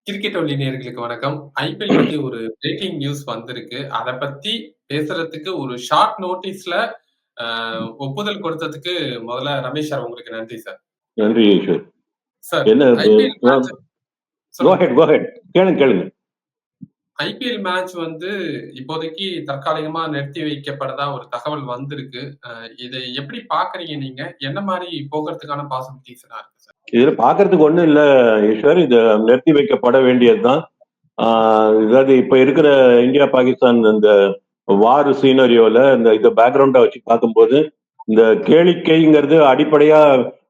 Cricket only நேயர்களுக்கு வணக்கம். IPL பத்தி ஒரு பிரேக்கிங் நியூஸ் வந்திருக்கு. அத பத்தி பேசுறதுக்கு ஒரு ஷார்ட் நோட்டீஸ்ல அ ஒப்புதல் கொடுத்ததுக்கு முதல்ல ரமேஷ் சார் உங்களுக்கு நன்றி சார். நன்றி ஈஸ்வர். சார் என்ன ஐபிஎல் மேட்ச் கோ ஹெட் கேளுங்க. ஐபிஎல் மேட்ச் வந்து இப்போதைக்கு தற்காலிகமா நிறுத்தி வைக்கப்படுறதா ஒரு தகவல் வந்திருக்கு. இதை எப்படி பார்க்குறீங்க நீங்க? என்ன மாரி போகறதுக்கான பாசிபிலிட்டிஸ் எல்லாம் இருக்கு சார்? இதுல பாக்குறதுக்கு ஒண்ணும் இல்ல ஈஸ்வர். இது நிறுத்தி வைக்கப்பட வேண்டியதுதான். அதாவது இப்ப இருக்கிற இந்தியா பாகிஸ்தான் இந்த வார் சீனரியோல இந்த பேக்ரவுண்டா வச்சு பார்க்கும்போது இந்த கேளிக்கைங்கிறது அடிப்படையா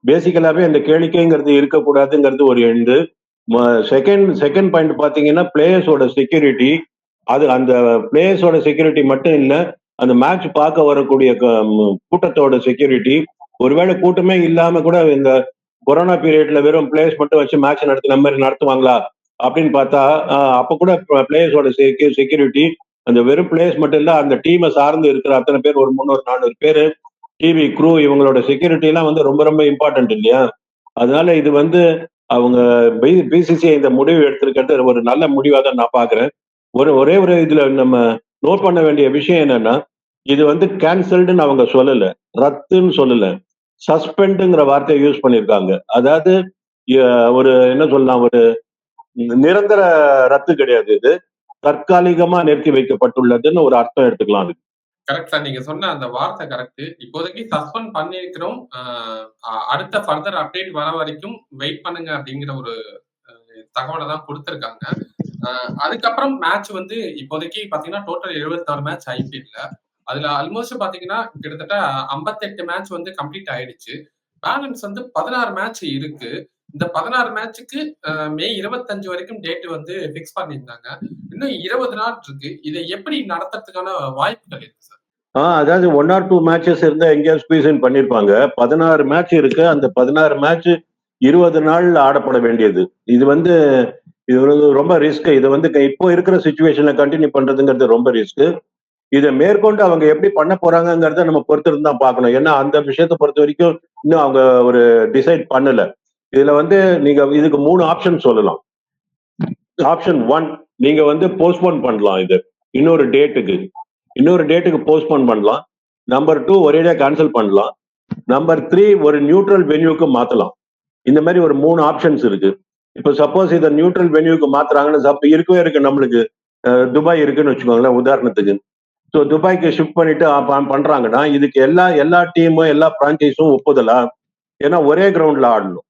பேசிக்கலாவே இந்த கேளிக்கைங்கிறது இருக்கக்கூடாதுங்கிறது ஒரு எண்டு. செகண்ட் பாயிண்ட் பாத்தீங்கன்னா பிளேயர்ஸோட செக்யூரிட்டி. அது அந்த பிளேயர்ஸோட செக்யூரிட்டி மட்டும் இல்ல, அந்த மேட்ச் பார்க்க வரக்கூடிய கூட்டத்தோட செக்யூரிட்டி. ஒருவேளை கூட்டமே இல்லாம கூட இந்த கொரோனா பீரியட்ல வெறும் பிளேயர்ஸ் மட்டும் வச்சு மேட்ச் நடத்துன மாதிரி நடத்துவாங்களா அப்படின்னு பார்த்தா அப்ப கூட பிளேயர்ஸோட செக்யூரிட்டி அந்த வெறும் பிளேயர்ஸ் மட்டும் இல்ல, அந்த டீமை சார்ந்து இருக்கிற அத்தனை பேர் ஒரு 300-400 பேரு டிவி க்ரூ இவங்களோட செக்யூரிட்டி எல்லாம் வந்து ரொம்ப ரொம்ப இம்பார்ட்டன்ட் இல்லையா? அதனால இது வந்து அவங்க பிசிசிஐ இந்த முடிவு எடுத்திருக்கிறது ஒரு நல்ல முடிவா தான் நான் பாக்குறேன். ஒரே ஒரு இதுல நம்ம நோட் பண்ண வேண்டிய விஷயம் என்னன்னா, இது வந்து கேன்சல்டுன்னு அவங்க சொல்லல, ரத்துன்னு சொல்லல, சஸ்பெண்டுங்கிற வார்த்தையை யூஸ் பண்ணிருக்காங்க. அதாவது ஒரு என்ன சொல்லலாம், ஒரு நிரந்தர ரத்து கிடையாது, இது தற்காலிகமா நிறுத்தி வைக்கப்பட்டுள்ளதுன்னு ஒரு அர்த்தம் எடுத்துக்கலாம் அதுக்கு. Correct sir. நீங்க சொன்ன அந்த வார்த்தை கரெக்ட். இப்போதைக்கு சஸ்பெண்ட் பண்ணியிருக்கிறோம். அடுத்த ஃபர்தர் அப்டேட் வர வரைக்கும் வெயிட் பண்ணுங்க அப்படிங்கிற ஒரு தகவலை தான் கொடுத்திருக்காங்க. அதுக்கப்புறம் மேட்ச் வந்து இப்போதைக்கு பாத்தீங்கன்னா டோட்டல் 76 மேட்ச் ஐபிஎல்ல. அதுல ஆல்மோஸ்ட் பாத்தீங்கன்னா கிட்டத்தட்ட 58 மேட்ச் வந்து கம்ப்ளீட் ஆயிடுச்சு. பேலன்ஸ் வந்து 16 மேட்ச் இருக்கு. இந்த 16 மேட்சுக்கு மே 25 வரைக்கும் டேட் வந்து பிக்ஸ் பண்ணியிருந்தாங்க. இன்னும் 20 நாள் இருக்கு. இதை எப்படி நடத்துறதுக்கான வாய்ப்புகள் இருக்கு சார்? அதாவது 1 or 2 மேட்சஸ் இருந்தா எங்கேயாவது ஸ்குவீஸ் இன் பண்ணிருப்பாங்க. 16 மேட்ச் இருக்கு. அந்த 16 மேட்ச் 20 நாள் ஆடப்பட வேண்டியது. இது வந்து ரொம்ப ரிஸ்க். இது வந்து இப்போ இருக்கிற சுச்சுவேஷன்ல கண்டினியூ பண்றதுங்கிறது ரொம்ப ரிஸ்க். இதை மேற்கொண்டு அவங்க எப்படி பண்ண போறாங்கிறத நம்ம பொறுத்திருந்து தான் பார்க்கணும். ஏன்னா அந்த விஷயத்தை பொறுத்த வரைக்கும் இன்னும் அவங்க ஒரு டிசைட் பண்ணல. இதுல வந்து நீங்க இதுக்கு 3 ஆப்ஷன் சொல்லலாம். ஆப்ஷன் 1, நீங்க வந்து போஸ்ட்போன் பண்ணலாம். இது இன்னொரு டேட்டுக்கு போஸ்ட்போன் பண்ணலாம். நம்பர் 2, ஒரேடியா கேன்சல் பண்ணலாம். நம்பர் 3, ஒரு நியூட்ரல் வென்யூக்கு மாத்தலாம். இந்த மாதிரி ஒரு 3 ஆப்ஷன்ஸ் இருக்கு. இப்போ சப்போஸ் இதை நியூட்ரல் வென்யூக்கு மாத்துறாங்கன்னு இருக்கவே இருக்கு. நம்மளுக்கு துபாய் இருக்குன்னு வச்சுக்கோங்களேன் உதாரணத்துக்கு. ஸோ துபாய்க்கு ஷிஃப்ட் பண்ணிட்டு பண்றாங்கன்னா இதுக்கு எல்லா டீமும் எல்லா பிரான்ச்சைஸும் ஒப்புதலா? ஏன்னா ஒரே கிரவுண்ட்ல ஆடணும்.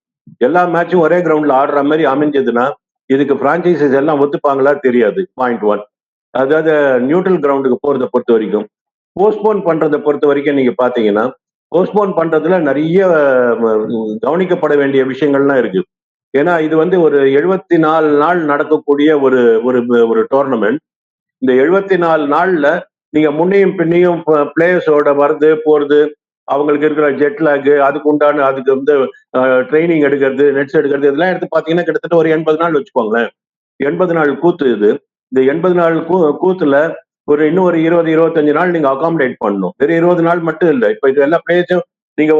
எல்லா மேட்சும் ஒரே கிரவுண்ட்ல ஆடுற மாதிரி அமைஞ்சதுன்னா இதுக்கு பிரான்ச்சைசஸ் எல்லாம் ஒத்துப்பாங்களா தெரியாது. பாயிண்ட் 1. அதாவது நியூட்ரல் கிரவுண்டுக்கு போறதை பொறுத்த வரைக்கும். போஸ்ட்போன் பண்றதை பொறுத்த வரைக்கும் நீங்க பாத்தீங்கன்னா போஸ்ட்போன் பண்றதுல நிறைய கவனிக்கப்பட வேண்டிய விஷயங்கள்லாம் இருக்கு. ஏன்னா இது வந்து ஒரு 74 நாள் நடக்கக்கூடிய ஒரு ஒரு டோர்னமெண்ட். இந்த 74 நாள்ல நீங்க முன்னையும் பின்னையும் பிளேயர்ஸோட வருது போறது, அவங்களுக்கு இருக்கிற ஜெட் லேக், அதுக்கு உண்டான அதுக்கு வந்து ட்ரைனிங் எடுக்கிறது, நெட்ஸ் எடுக்கிறது, இதெல்லாம் எடுத்து பாத்தீங்கன்னா கிட்டத்தட்ட ஒரு 80 நாள் வச்சுக்கோங்களேன். 80 நாள் கூத்து இது. இந்த 80 நாள் கூத்துல இன்னும் ஒரு 20-25 நாள் நீங்க அகாமடேட் பண்ணணும். வெறும் 20 நாள் மட்டும் இல்லை. இப்ப இது எல்லா பிளேயர்ஸும் நீங்க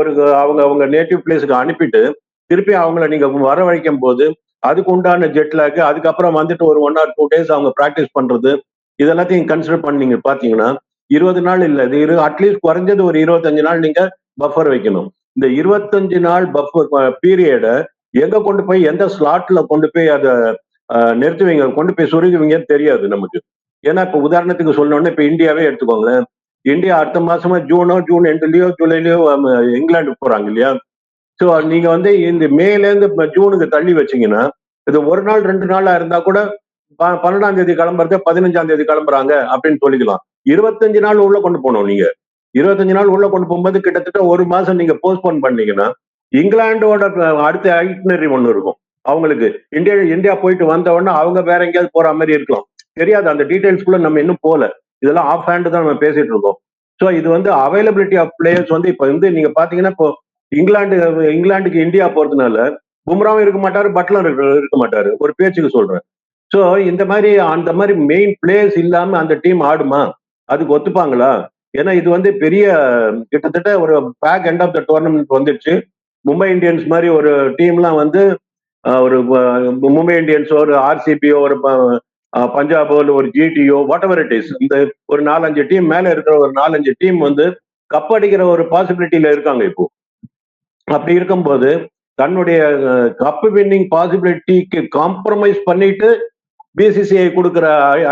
அவங்க நேட்டிவ் பிளேஸுக்கு அனுப்பிட்டு திருப்பி அவங்கள நீங்க வரவழைக்கும் போது அதுக்கு உண்டான ஜெட் லேக், அதுக்கப்புறம் வந்துட்டு ஒரு 1 or 2 days அவங்க பிராக்டிஸ் பண்றது, இதெல்லாத்தையும் கன்சிடர் பண்ணீங்க பாத்தீங்கன்னா 20 நாள் இல்ல, இது அட்லீஸ்ட் குறைஞ்சது ஒரு 25 நாள் நீங்க பஃபர் வைக்கணும். இந்த 25 நாள் பஃபர் பீரியட எங்க கொண்டு போய் எந்த ஸ்லாட்ல கொண்டு போய் அதை நிறுத்துவீங்க, கொண்டு போய் சுருங்குவீங்கன்னு தெரியாது நமக்கு. ஏன்னா இப்ப உதாரணத்துக்கு சொல்லணும்னா இப்ப இந்தியாவே எடுத்துக்கோங்களேன். இந்தியா அடுத்த மாசமா ஜூன் எண்ட்லயோ ஜூலைலயோ இங்கிலாந்து போறாங்க இல்லையா? ஸோ நீங்க வந்து இந்த மேல இருந்து ஜூனுக்கு தள்ளி வச்சீங்கன்னா இது 1 நாள் 2 நாளா இருந்தா கூட 12ஆம் தேதி கிளம்புறது 15ஆம் தேதி கிளம்புறாங்க அப்படின்னு சொல்லிக்கலாம். 25 நாள் உள்ள கொண்டு போகணும். நீங்க 25 நாள் உள்ள கொண்டு போகும்போது கிட்டத்தட்ட 1 மாசம் நீங்க போஸ்ட்போன் பண்ணீங்கன்னா இங்கிலாண்டோட அடுத்த ஐட்னரி ஒண்ணு இருக்கும். அவங்களுக்கு இந்தியா போயிட்டு வந்த உடனே அவங்க வேற எங்கேயாவது போற மாதிரி இருக்கலாம், தெரியாது. அந்த டீடைல்ஸ்குள்ள நம்ம இன்னும் போல. இதெல்லாம் ஆஃப் ஹேண்ட் தான் நம்ம பேசிட்டு இருக்கோம். ஸோ இது வந்து அவைலபிலிட்டி ஆஃப் பிளேயர்ஸ் வந்து இப்ப வந்து நீங்க பாத்தீங்கன்னா இப்போ இங்கிலாந்துக்கு இந்தியா போறதுனால பும்ராவும் இருக்க மாட்டாரு, பட்லர் இருக்க மாட்டாரு, ஒரு பேச்சுக்கு சொல்றேன். ஸோ இந்த மாதிரி அந்த மாதிரி மெயின் பிளேயர்ஸ் இல்லாம அந்த டீம் ஆடுமா? அதுக்கு ஒத்துப்பாங்களா? ஏன்னா இது வந்து பெரிய கிட்டத்தட்ட ஒரு back end of the tournament வந்துடுச்சு. மும்பை இந்தியன்ஸ் மாதிரி ஒரு டீம்லாம் வந்து ஒரு மும்பை இந்தியன்ஸோ ஒரு ஆர்சிபியோ ஒரு பஞ்சாபோ இல்லை ஒரு ஜிடியோ வாட் எவர் இட் இஸ், இந்த ஒரு 4-5 டீம் மேல இருக்கிற ஒரு 4-5 டீம் வந்து கப் அடிக்கிற ஒரு பாசிபிலிட்டியில இருக்காங்க இப்போ. அப்படி இருக்கும்போது தன்னுடைய கப் வின்னிங் பாசிபிலிட்டிக்கு காம்ப்ரமைஸ் பண்ணிட்டு பிசிசிஐ கொடுக்கிற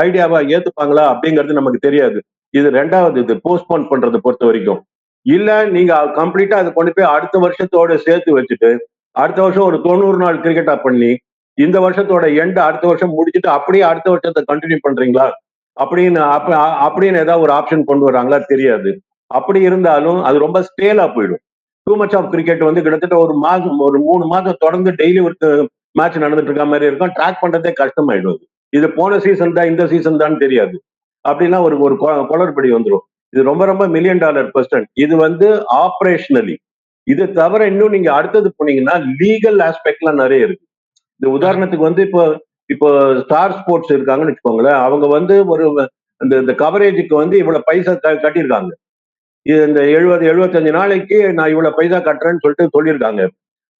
ஐடியாவை ஏத்துப்பாங்களா அப்படிங்கிறது நமக்கு தெரியாது. இது ரெண்டாவது, இது போஸ்ட்போன் பண்றதை பொறுத்த வரைக்கும். இல்ல நீங்க கம்ப்ளீட்டா அதை கொண்டு போய் அடுத்த வருஷத்தோட சேர்த்து வச்சுட்டு அடுத்த வருஷம் ஒரு 90 நாள் கிரிக்கெட்டா பண்ணி இந்த வருஷத்தோட எண்ட் அடுத்த வருஷம் முடிச்சுட்டு அப்படியே அடுத்த வருஷத்தை கண்டினியூ பண்றீங்களா அப்படின்னு ஏதாவது ஒரு ஆப்ஷன் கொண்டு வராங்களா தெரியாது. அப்படி இருந்தாலும் அது ரொம்ப ஸ்டேலா போயிடும். டூ மச் ஆஃப் கிரிக்கெட் வந்து கிட்டத்தட்ட ஒரு 3 மாதம் தொடர்ந்து டெய்லி ஒரு மேட்ச் நடந்துட்டு இருக்க மாதிரி இருக்கும். ட்ராக் பண்றதே கஷ்டமாயிடும். இது போன சீசன் தான் இந்த சீசன் தான் தெரியாது. அப்படின்னா ஒரு ஒரு குளறுபடி வந்துடும். இது ரொம்ப ரொம்ப $1 மில்லியன் கொஸ்டின். இது வந்து ஆபரேஷனலி. இது தவிர இன்னும் நீங்க அடுத்தது போனீங்கன்னா லீகல் ஆஸ்பெக்ட்லாம் நிறைய இருக்கு. இந்த உதாரணத்துக்கு வந்து இப்போ ஸ்டார் ஸ்போர்ட்ஸ் இருக்காங்கன்னு வச்சுக்கோங்களேன். அவங்க வந்து ஒரு இந்த கவரேஜுக்கு வந்து இவ்வளவு பைசா கட்டியிருக்காங்க. இந்த 70-75 நாளைக்கு நான் இவ்வளவு பைசா கட்டுறேன்னு சொல்லிட்டு சொல்லியிருக்காங்க.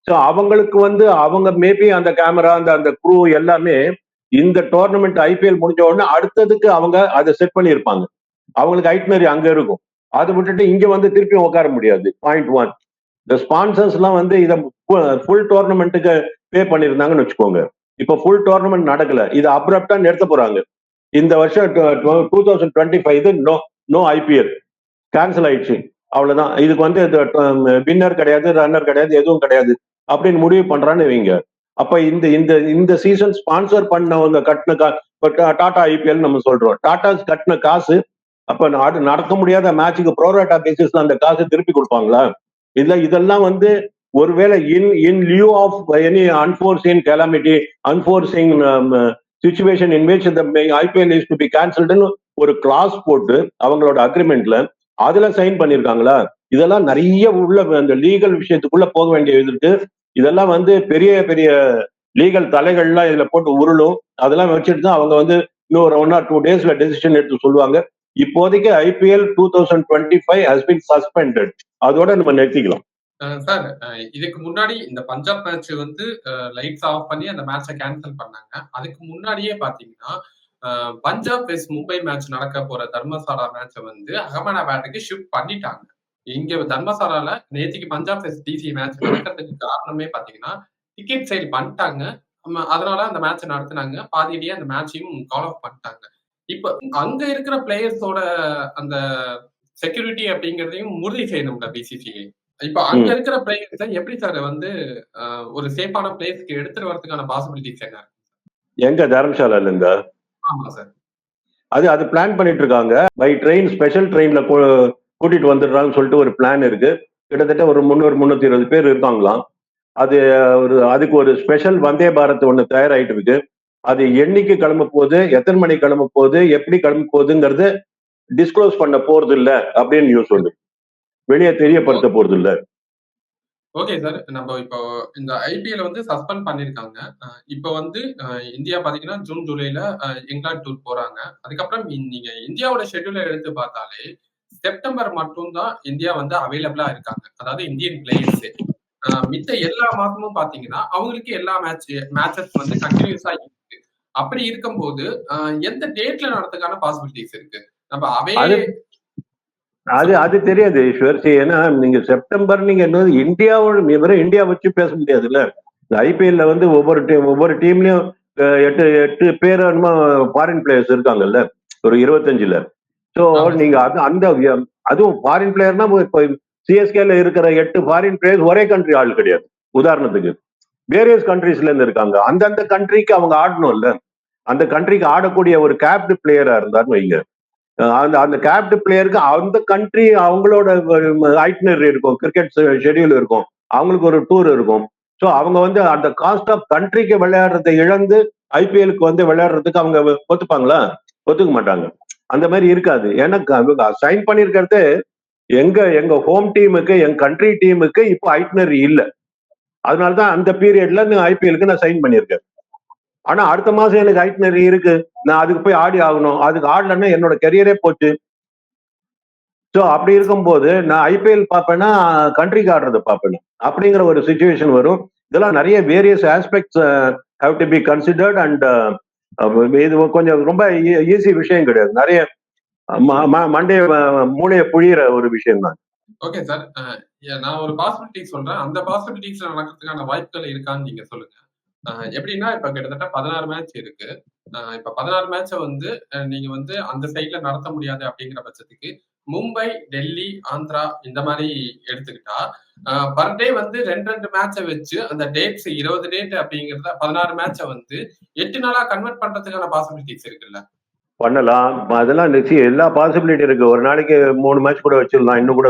ஸோ அவங்களுக்கு வந்து அவங்க மேபி அந்த கேமரா அந்த குரூ எல்லாமே இந்த டோர்னமெண்ட் ஐபிஎல் முடிஞ்ச உடனே அடுத்ததுக்கு அவங்க அதை செட் பண்ணியிருப்பாங்க. அவங்களுக்கு ஐட்னரி அங்க இருக்கும். அதை விட்டுட்டு இங்க வந்து திருப்பி உட்கார முடியாது. பாயிண்ட் 1. இந்த ஸ்பான்சர்ஸ் எல்லாம் வந்து இதை ஃபுல் டோர்னமெண்ட்டுக்கு பே பண்ணியிருந்தாங்கன்னு வச்சுக்கோங்க. இப்போ ஃபுல் டோர்னமெண்ட் நடக்கல, இது அப்ரப்டா நிறுத்த போறாங்க. இந்த வருஷம் 2025 நோ ஐபிஎல் கேன்சல் ஆயிடுச்சு, அவ்வளவுதான். இதுக்கு வந்து வின்னர் கிடையாது, ரன்னர் கிடையாது, எதுவும் கிடையாது அப்படின்னு முடிவு பண்றான்னு வைங்க. அப்ப இந்த இந்த இந்த சீசன் ஸ்பான்சர் பண்ணவங்க கட்டின டாடா ஐபிஎல் நம்ம சொல்றோம். டாடா கட்டின காசு அப்ப நடக்க முடியாத மேட்சுக்கு ப்ரோராட்டா பேசிஸ்ல அந்த காசு திருப்பி கொடுப்பாங்களா? இல்ல இதெல்லாம் வந்து ஒருவேளை in lieu of any unforeseen calamity, unforeseen situation in which the IPL is to be கேன்சல்டுன்னு ஒரு கிளாஸ் போட்டு அவங்களோட அக்ரிமெண்ட்ல அதுல சைன் பண்ணிருக்காங்களா? இதெல்லாம் நிறைய உள்ள அந்த லீகல் விஷயத்துக்குள்ள போக வேண்டிய இருக்கு. இதெல்லாம் வந்து பெரிய பெரிய லீகல் தலைகள்லாம் இதுல போட்டு உருளும். அதெல்லாம் வச்சுட்டு தான் அவங்க வந்து இன்னும் 1 or 2 daysல டெசிஷன் எடுத்து சொல்லுவாங்க. இப்போதைக்கு ஐபிஎல் 2025 ஹஸ் பீன் சஸ்பெண்டட். அதோட நம்ம நிறுத்திக்கலாம். சார், இதுக்கு முன்னாடி இந்த பஞ்சாப் மேட்ச் வந்து லைட்ஸ் ஆஃப் பண்ணி அந்த மேட்சை கேன்சல் பண்ணாங்க. அதுக்கு முன்னாடியே பாத்தீங்கன்னா பஞ்சாப் வெஸ்ட் மும்பை மேட்ச் நடக்க போற தர்மசாலா மேட்சை வந்து அகமதாபாத்துக்கு ஷிஃப்ட் பண்ணிட்டாங்க. இங்க தர்மசாலால நேற்றுக்கு பஞ்சாப் வெஸ்ட் டிசி மேட்ச் நடக்கிறதுக்கு காரணமே பாத்தீங்கன்னா டிக்கெட் சேல் பண்ணிட்டாங்க. அதனால அந்த மேட்ச் நடத்தினாங்க. பாதியிலேயே அந்த மேட்சையும் கால் ஆஃப் பண்ணிட்டாங்க. இப்ப அங்க இருக்கிற பிளேயர்ஸோட அந்த செக்யூரிட்டி அப்படிங்கறதையும் உறுதி செய்யணும்ல பிசிசிஐ. இப்ப அங்க இருக்கிற பிளேயர்ஸை எப்படி சார் வந்து ஒரு சேஃபான பிளேஸ்க்கு எடுத்துட்டு வரதுக்கான பாசிபிலிட்டிஸ் என்ன? எங்க தர்மசாலால இருந்தா? ஆமா சார். அது பிளான் பண்ணிட்டு இருக்காங்க. பை ட்ரெயின், ஸ்பெஷல் ட்ரெயின்ல கூட்டிட்டு வந்துடுறாங்கன்னு சொல்லிட்டு ஒரு பிளான் இருக்கு. கிட்டத்தட்ட ஒரு 300-320 பேர் இருக்காங்களாம். அதுக்கு ஒரு ஸ்பெஷல் வந்தே பாரத் ஒண்ணு தயாராயிட்டு இருக்கு. அது என்னைக்கு கிளம்ப போகுது, எத்தனை மணிக்கு கிளம்ப போகுது, எப்படி கிளம்ப போகுதுங்கிறது டிஸ்க்ளோஸ் பண்ண போறது இல்ல அப்படின்னு நியூஸ் வந்து வெளியே தெரியப்படுத்த போறது இல்ல. ஓகே சார், நம்ம இப்போ இந்த ஐபிஎல் வந்து சஸ்பெண்ட் பண்ணிருக்காங்க. இப்போ வந்து இந்தியா பாத்தீங்கன்னா ஜூன் ஜூலைல இங்கிலாந்து டூர் போறாங்க. அதுக்கப்புறம் நீங்க இந்தியாவோட ஷெட்யூலை எடுத்து பார்த்தாலே செப்டம்பர் மட்டும் தான் இந்தியா வந்து அவைலபிளா இருக்காங்க. அதாவது இந்தியன் பிளேயர்ஸ் மித்த எல்லா மாசமும் பாத்தீங்கன்னா அவங்களுக்கு எல்லா மேட்சஸ் வந்து கண்டினியூஸா இருக்கு. அப்படி இருக்கும்போது எந்த டேட்ல நடத்துக்கான பாசிபிலிட்டிஸ் இருக்கு? நம்ம அவையே அது தெரியாது ஈஸ்வர். ஏன்னா நீங்க செப்டம்பர் நீங்க இந்தியாவோட இந்தியா வச்சு பேச முடியாதுல்ல. ஐபிஎல்ல வந்து ஒவ்வொரு டீம்லயும் 8 பேர் ஃபாரின் பிளேயர்ஸ் இருக்காங்கல்ல, ஒரு 25ல. ஸோ நீங்க அதுவும் ஃபாரின் பிளேயர்னா இப்போ சிஎஸ்கேல இருக்கிற 8 ஃபாரின் பிளேயர்ஸ் ஒரே கண்ட்ரி ஆள் கிடையாது. உதாரணத்துக்கு வேரியஸ் கண்ட்ரீஸ்ல இருந்து இருக்காங்க. அந்தந்த கண்ட்ரிக்கு அவங்க ஆடணும்ல. அந்த கண்ட்ரிக்கு ஆடக்கூடிய ஒரு கேப்டு பிளேயரா இருந்தாருன்னு வைங்க, அந்த கேப்டு பிளேயருக்கு அந்த கண்ட்ரி அவங்களோட ஐட்னரி இருக்கும், கிரிக்கெட் ஷெட்யூல் இருக்கும், அவங்களுக்கு ஒரு டூர் இருக்கும். ஸோ அவங்க வந்து அந்த காஸ்ட் ஆஃப் கண்ட்ரிக்கு விளையாடுறதை இழந்து ஐபிஎலுக்கு வந்து விளையாடுறதுக்கு அவங்க ஒத்துப்பாங்களா? ஒத்துக்க மாட்டாங்க. அந்த மாதிரி இருக்காது. ஏன்னா சைன் பண்ணிருக்கிறது எங்க ஹோம் டீமுக்கு, எங்க கண்ட்ரி டீமுக்கு இப்போ ஐட்னரி இல்லை. அதனாலதான் அந்த பீரியட்ல ஐபிஎலுக்கு நான் சைன் பண்ணியிருக்கேன். ஆனா அடுத்த மாசம் எனக்கு ஐட்னரி இருக்கு, நான் அதுக்கு போய் ஆடி ஆகணும். அதுக்கு ஆடலன்னா என்னோட கெரியரே போச்சு. ஸோ அப்படி இருக்கும்போது நான் ஐபிஎல் பார்ப்பேன்னா கண்ட்ரிக்கு ஆடுறதை பார்ப்பேன் அப்படிங்கிற ஒரு சுச்சுவேஷன் வரும். இதெல்லாம் நிறைய various aspects have to be considered and இது கொஞ்சம் ரொம்ப ஈஸி விஷயம் கிடையாது. நிறைய மண்டைய மூளைய புழியிற ஒரு விஷயம் தான். Okay sir. நான் ஒரு பாசிபிலிட்டி சொல்றேன். அந்த பாசிபிலிட்டிஸ்ல நடக்கிறதுக்கான வாய்ப்புகள் இருக்கான்னு நீங்க சொல்லுங்க. எப்படின்னா இப்ப கிட்டத்தட்ட 16 மேட்ச் இருக்கு. இப்ப 16 மேட்ச வந்து நீங்க வந்து அந்த சைட்ல நடத்த முடியாது அப்படிங்கிற பட்சத்துக்கு மும்பை, டெல்லி, ஆந்திரா இந்த மாதிரி எடுத்துக்கிட்டா பர் டே வந்து 2 மேட்ச வச்சு அந்த டேட்ஸ் 20 டேட் அப்படிங்கிறத 16 மேட்ச வந்து 8 நாளா கன்வெர்ட் பண்றதுக்கான பாசிபிலிட்டிஸ் இருக்குல்ல? பண்ணலாம். அதெல்லாம் நிச்சயம் எல்லா பாசிபிலிட்டி இருக்கு. ஒரு நாளைக்கு 3 மேட்ச் கூட வச்சிடலாம், இன்னும் கூட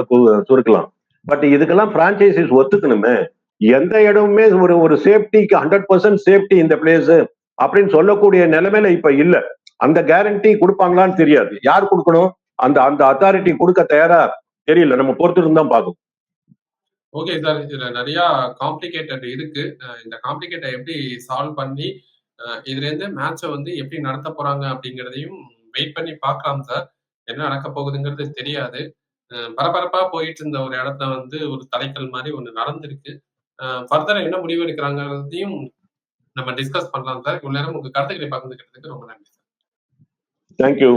சுருக்கலாம். பட் இதுக்கெல்லாம் பிரான்ச்சைசிஸ் ஒத்துக்கணுமே. எந்த இடமுமே ஒரு சேஃப்டிக்கு 100% சேஃப்டி இந்த பிளேஸ் அப்படின்னு சொல்லக்கூடிய நிலைமையில இப்ப இல்ல. அந்த கேரண்டி கொடுப்பாங்களான்னு தெரியாது. யார் கொடுக்கணும்? அந்த அந்த அத்தாரிட்டி கொடுக்க தயாரா தெரியல. நம்ம பொறுத்து தான் பார்க்கணும். Okay sir. இதுல நிறைய காம்ப்ளிகேட்டட் இருக்கு. இந்த காம்ப்ளிகேட்டை எப்படி சால்வ் பண்ணி இதுல இருந்து மேட்ச வந்து எப்படி நடத்த போறாங்க அப்படிங்கிறதையும் வெயிட் பண்ணி பார்க்கலாம் சார். என்ன நடக்க போகுதுங்கிறது தெரியாது. பரபரப்பா போயிட்டு இருந்த ஒரு இடத்துல வந்து ஒரு தலைக்கல் மாதிரி ஒண்ணு நடந்திருக்கு. ஃபர்தரா என்ன முடிவு எடுக்கிறாங்கிறதையும் நம்ம டிஸ்கஸ் பண்ணலாம் சார். இவ்வளவு நேரம் உங்க கருத்துக்களை பகிர்ந்துக்கிறதுக்கு ரொம்ப நன்றி சார். தேங்க்யூ.